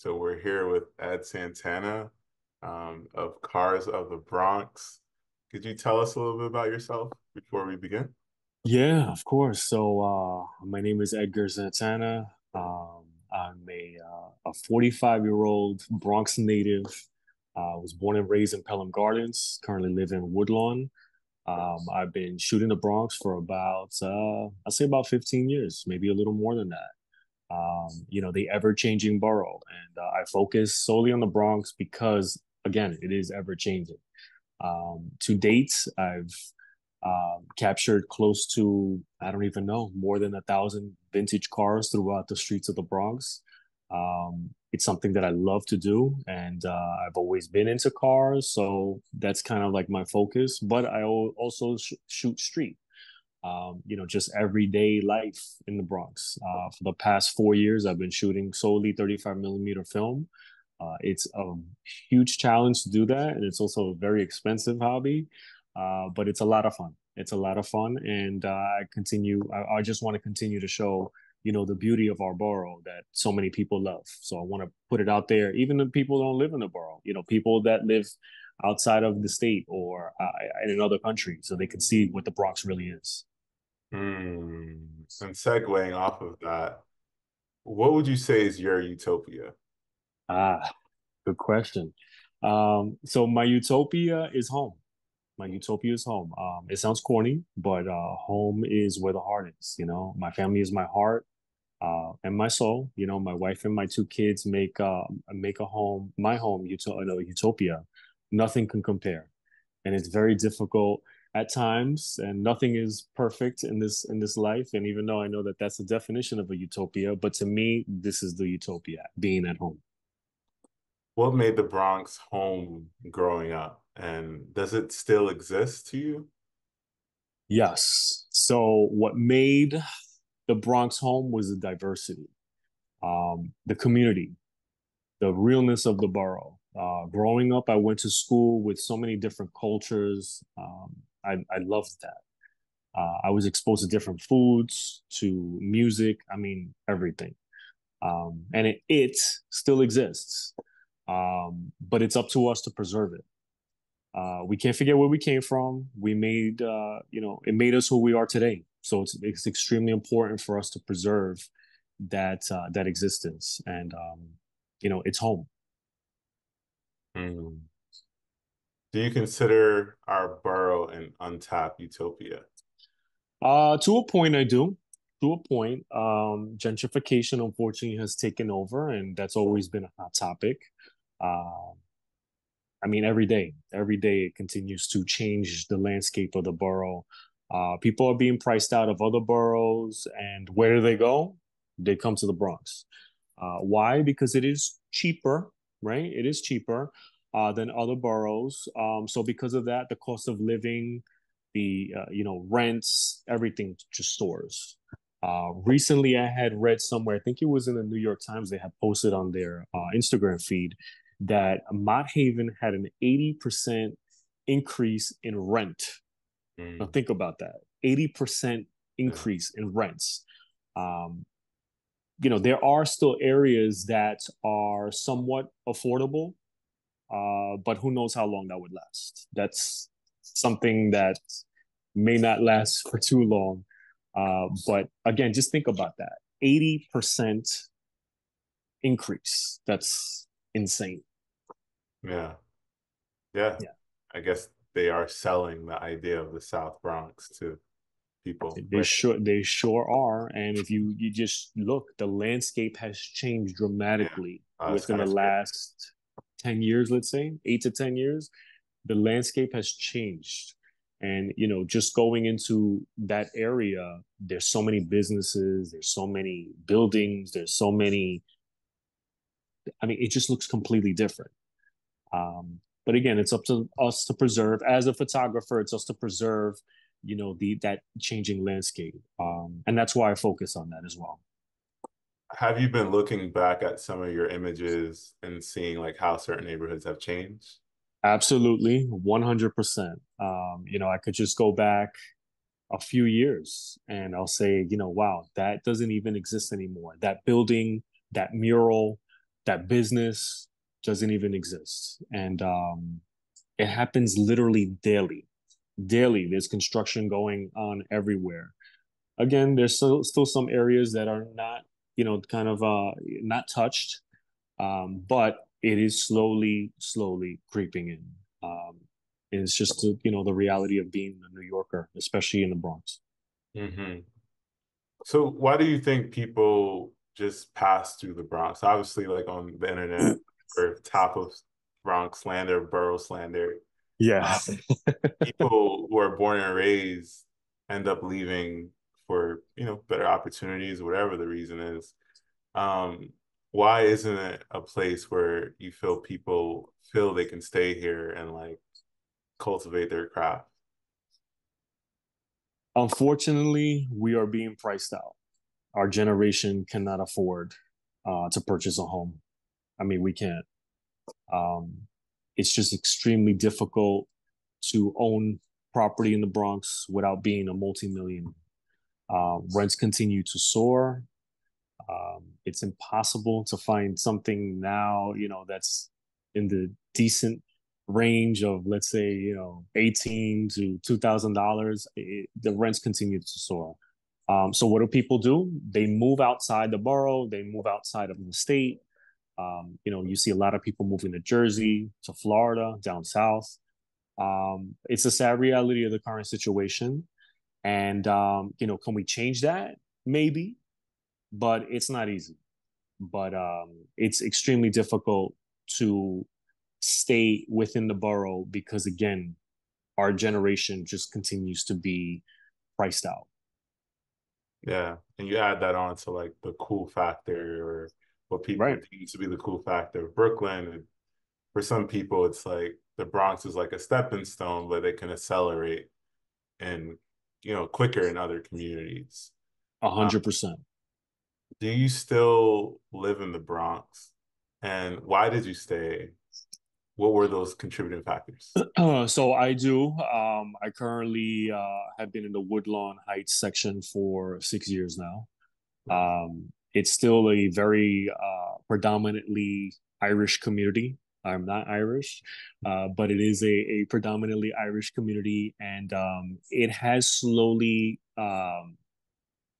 So we're here with Ed Santana of Cars of the Bronx. Could you tell us a little bit about yourself before we begin? Yeah, of course. My name is Edgar Santana. I'm a 45-year-old Bronx native. Was born and raised in Pelham Gardens. Currently live in Woodlawn. I've been shooting the Bronx for I'd say about 15 years, maybe a little more than that. The ever-changing borough, and I focus solely on the Bronx because, again, it is ever-changing. To date, I've captured close to, I don't even know, more than 1,000 vintage cars throughout the streets of the Bronx. It's something that I love to do, and I've always been into cars, so that's kind of like my focus. But also shoot street, just everyday life in the Bronx. For the past 4 years, I've been shooting solely 35 millimeter film. It's a huge challenge to do that, and it's also a very expensive hobby, but it's a lot of fun. It's a lot of fun, and I just want to continue to show, the beauty of our borough that so many people love. So I want to put it out there, even the people who don't live in the borough. People that live outside of the state or in another country, so they can see what the Bronx really is. And segueing off of that, what would you say is your utopia? Ah, good question. So my utopia is home. My utopia is home. It sounds corny, but home is where the heart is. My family is my heart, and my soul. My wife and my two kids make a home, my home, utopia. Nothing can compare, and it's very difficult at times, and nothing is perfect in this life. And even though I know that that's the definition of a utopia, but to me, this is the utopia, being at home. What made the Bronx home growing up? And does it still exist to you? Yes. So what made the Bronx home was the diversity, the community, the realness of the borough. Growing up, I went to school with so many different cultures. I loved that. I was exposed to different foods, to music. I mean, everything. And it still exists, but it's up to us to preserve it. We can't forget where we came from. It made us who we are today. So it's extremely important for us to preserve that existence, and it's home. Mm. Do you consider our borough an untapped utopia? To a point, I do. To a point, gentrification unfortunately has taken over, and that's always been a hot topic. Um, I mean, every day it continues to change the landscape of the borough. People are being priced out of other boroughs, and where do they go? They come to the Bronx. Why? Because it is cheaper, right? It is cheaper than other boroughs. So because of that, the cost of living, the rents, everything just soars. Recently, I had read somewhere, I think it was in the New York Times, they had posted on their Instagram feed that Mott Haven had an 80% increase in rent. Now Mm. think about that. 80% Yeah. increase in rents. Um, there are still areas that are somewhat affordable, but who knows how long that would last. That's something that may not last for too long. But again, just think about that. 80% increase. That's insane. Yeah. Yeah. Yeah. I guess they are selling the idea of the South Bronx to people, right? They sure are. And if you just look, the landscape has changed Yeah. dramatically within the Skyscrapers. last 10 years, let's say, 8 to 10 years. The landscape has changed. And, just going into that area, there's so many businesses, there's so many buildings, there's so many, I mean, it just looks completely different. But again, it's up to us to preserve. As a photographer, it's us to preserve, that changing landscape, and that's why I focus on that as well. Have you been looking back at some of your images and seeing like how certain neighborhoods have changed? Absolutely, 100%. I could just go back a few years and I'll say, wow, that doesn't even exist anymore. That building, that mural. that business doesn't even exist. And it happens literally daily. Daily, there's construction going on everywhere. Again, there's still some areas that are not, kind of not touched, but it is slowly creeping in. And it's just the reality of being a New Yorker, especially in the Bronx. Hmm. So why do you think people just pass through the Bronx? Obviously, like on the internet, or top of Bronx slander, borough slander. Yeah. Uh, People who are born and raised end up leaving for, better opportunities, whatever the reason is. Um, why isn't it a place where you feel people feel they can stay here and like cultivate their craft? Unfortunately, we are being priced out. Our generation cannot afford to purchase a home. I mean, we can't. Um, it's just extremely difficult to own property in the Bronx without being a multi-million. Rents continue to soar. It's impossible to find something now, that's in the decent range of, let's say, 18 to $2,000. The rents continue to soar. So what do people do? They move outside the borough. They move outside of the state. You see a lot of people moving to Jersey, to Florida, down south. It's a sad reality of the current situation. And, can we change that? Maybe, but it's not easy. But it's extremely difficult to stay within the borough because, again, our generation just continues to be priced out. Yeah. And you add that on to like the cool factor or what people Right. deem to be the cool factor of Brooklyn. And for some people, it's like the Bronx is like a stepping stone, but they can accelerate and, quicker in other communities. A Uh, 100%. do you still live in the Bronx? And why did you stay? What were those contributing factors? So I do. I currently have been in the Woodlawn Heights section for 6 years now. Nice. It's still a very predominantly Irish community. I'm not Irish, but it is a predominantly Irish community, and it has slowly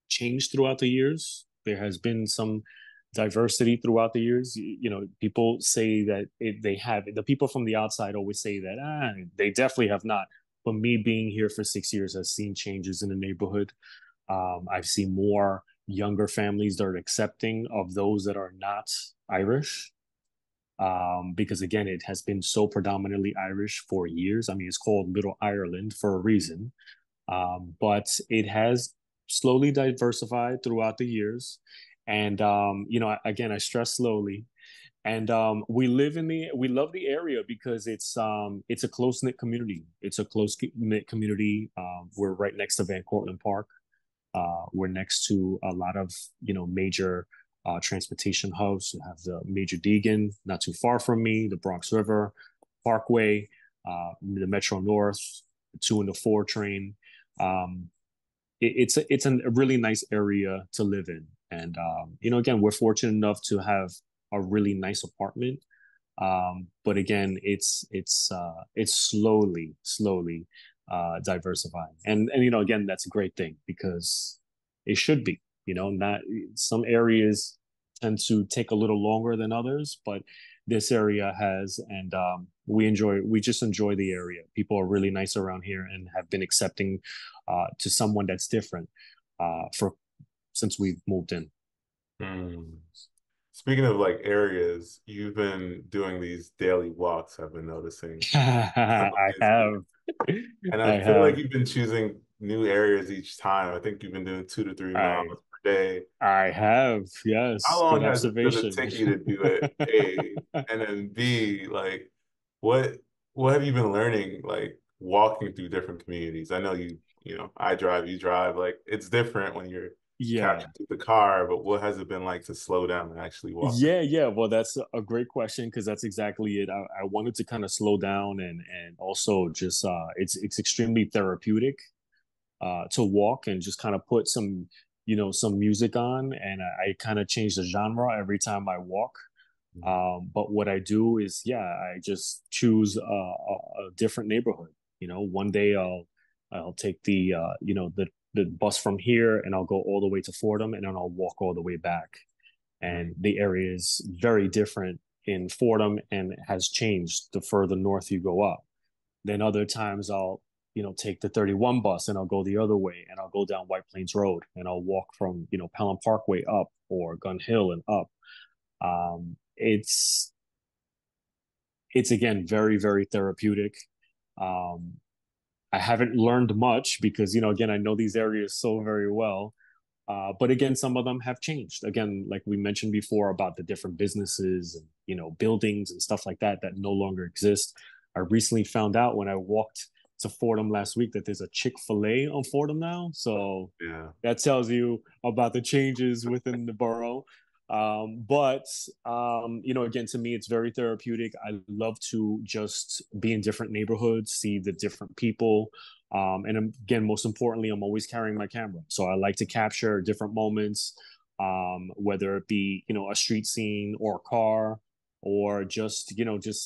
changed throughout the years. There has been some diversity throughout the years. People say that they have. The people from the outside always say that they definitely have not. But me being here for 6 years has seen changes in the neighborhood. I've seen more younger families that are accepting of those that are not Irish. Because again, it has been so predominantly Irish for years. I mean, it's called Little Ireland for a reason. But it has slowly diversified throughout the years. And again, I stress slowly. And we love the area because it's a close knit community. It's a close knit community. We're right next to Van Cortlandt Park. We're next to a lot of major transportation hubs. You have the Major Deegan, not too far from me, the Bronx River Parkway, the Metro North, the 2 and the 4 train. Um, it's a really nice area to live in, and again, we're fortunate enough to have a really nice apartment. But again, it's slowly diversifying, and again, that's a great thing because it should be. Not some areas tend to take a little longer than others, but this area has, and we just enjoy the area. People are really nice around here and have been accepting to someone that's different for since we've moved in. Hmm. Speaking of like areas, you've been doing these daily walks, I've been noticing on I Facebook. have. And I I feel like have. you've been choosing new areas each time. I think you've been doing 2 to 3 miles I per day. I have. How Yes. long Good does it observation. take you to do it? A, and then B, like what what have you been learning like walking through different communities? I know I drive, you drive, like it's different when you're Yeah. catching the car, but what has it been like to slow down and actually walk through? Yeah. Well, that's a great question because that's exactly it. I wanted to kind of slow down and also just it's extremely therapeutic to walk and just kind of put some music on and I kind of change the genre every time I walk. Mm. But what I do is, yeah, I just choose a different neighborhood. One day I'll take the bus from here and I'll go all the way to Fordham and then I'll walk all the way back. And Mm. the area is very different in Fordham and has changed the further north you go up. Then other times I'll take the 31 bus and I'll go the other way and I'll go down White Plains Road and I'll walk from Pelham Parkway up or Gun Hill and up. It's again very, very therapeutic. Um, I haven't learned much because, again, I know these areas so very well. But again, some of them have changed. Again, like we mentioned before about the different businesses and buildings and stuff like that that no longer exist. I recently found out when I walked to Fordham last week that there's a Chick-fil-A on Fordham now. So Yeah. that tells you about the changes within the borough. But again, to me, it's very therapeutic. I love to just be in different neighborhoods, see the different people. And again, most importantly, I'm always carrying my camera. So I like to capture different moments, whether it be a street scene or a car, or just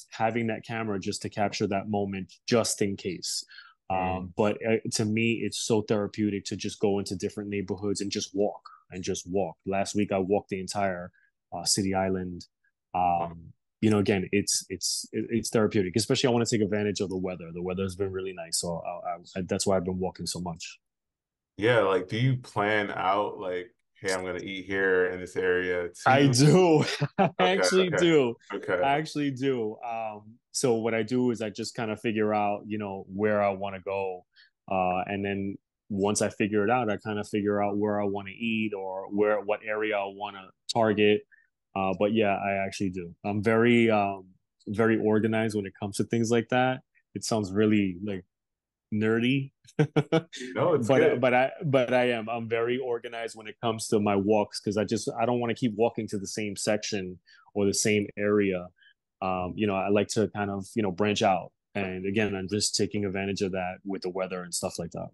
having that camera just to capture that moment just in case. Mm. But to me, it's so therapeutic to just go into different neighborhoods and just walk and just walk. Last week, I walked the entire City Island. Wow. Again, it's therapeutic. Especially, I want to take advantage of the weather. The weather has been really nice, so that's why I've been walking so much. Yeah, like do you plan out like, hey, I'm gonna eat here in this area I too? do. I Okay, actually okay, do. okay. I actually do. So what I do is I just kind of figure out where I want to go. And then once I figure it out, I kind of figure out where I want to eat or what area I want to target. But yeah, I actually do. I'm very organized when it comes to things like that. It sounds really like nerdy, No, it's but good. I'm very organized when it comes to my walks because I don't want to keep walking to the same section or the same area. I like to kind of branch out, and again, I'm just taking advantage of that with the weather and stuff like that.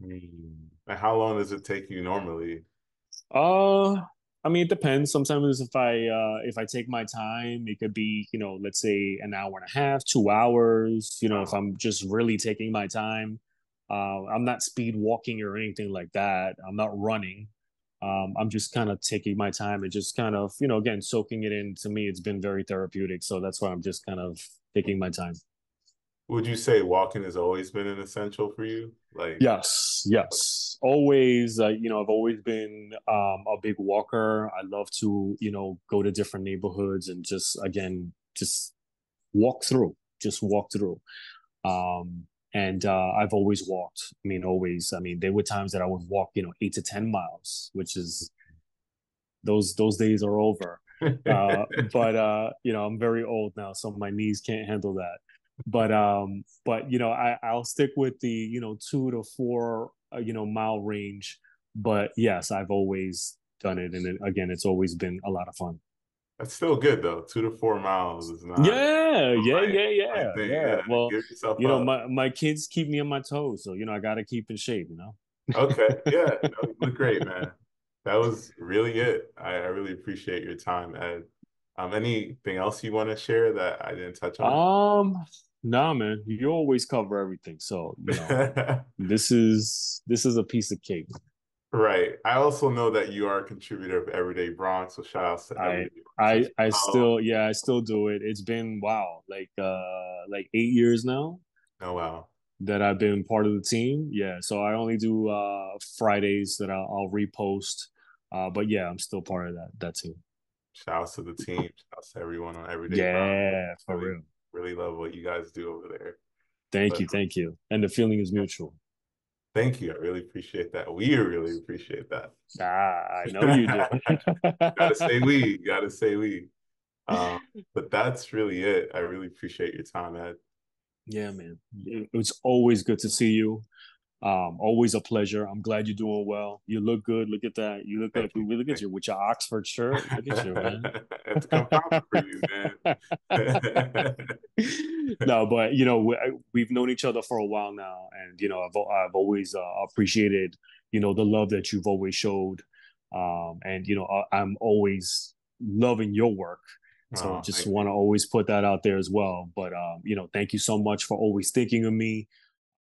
Mm. And how long does it take you normally? Uh, I mean, it depends. Sometimes if I take my time, it could be let's say an hour and a half, 2 hours. If Wow. I'm just really taking my time, I'm not speed walking or anything like that. I'm not running. I'm just kind of taking my time and just kind of again soaking it in. To me, it's been very therapeutic. So that's why I'm just kind of taking my time. Would you say walking has always been an essential for you? Like, Yes, yes. Always, I've always been a big walker. I love to go to different neighborhoods and just just walk through. And I've always walked. I mean, always. I mean, there were times that I would walk 8 to 10 miles, which is those days are over. But I'm very old now, so my knees can't handle that. I'll stick with the 2 to 4 mile range. But yes, I've always done it, and again, it's always been a lot of fun. that's still good though. 2 to 4 miles is not Yeah, a yeah, light, yeah, light yeah, thing. yeah. Yeah, Well, give yourself up. my kids keep me on my toes, so I got to keep in shape. Okay. Yeah. No, you look great, man. That was really it. I really appreciate your time, Ed. Anything else you want to share that I didn't touch on? Um, nah, man, you always cover everything, so this is a piece of cake. Right. I also know that you are a contributor of Everyday Bronx, so shout outs to I Everyday Bronx I as I well. still yeah, I still do it. It's been wow, like 8 years now Oh wow. that I've been part of the team. Yeah, so I only do Fridays that I'll repost. But yeah, I'm still part of that team. Shout outs to the team. Shout outs to everyone on Everyday Bronx. Yeah, for Really, real. really love what you guys do over there. Thank But you, thank you. And the feeling is mutual. thank you. I really appreciate that. We really appreciate that. Ah, I know you do. Gotta say we, gotta say we. But that's really it. I really appreciate your time, Ed. Yeah, man. It's always good to see you. Always a pleasure. I'm glad you're doing well. You look good. Look at that. You look like Thank you. look at Thank you with your Oxford shirt. Look at you, man. I have to come proper for you, man. No, but we've known each other for a while now, and I've always appreciated the love that you've always showed, and I'm always loving your work. So Oh, just thank want you. to always put that out there as well. But thank you so much for always thinking of me.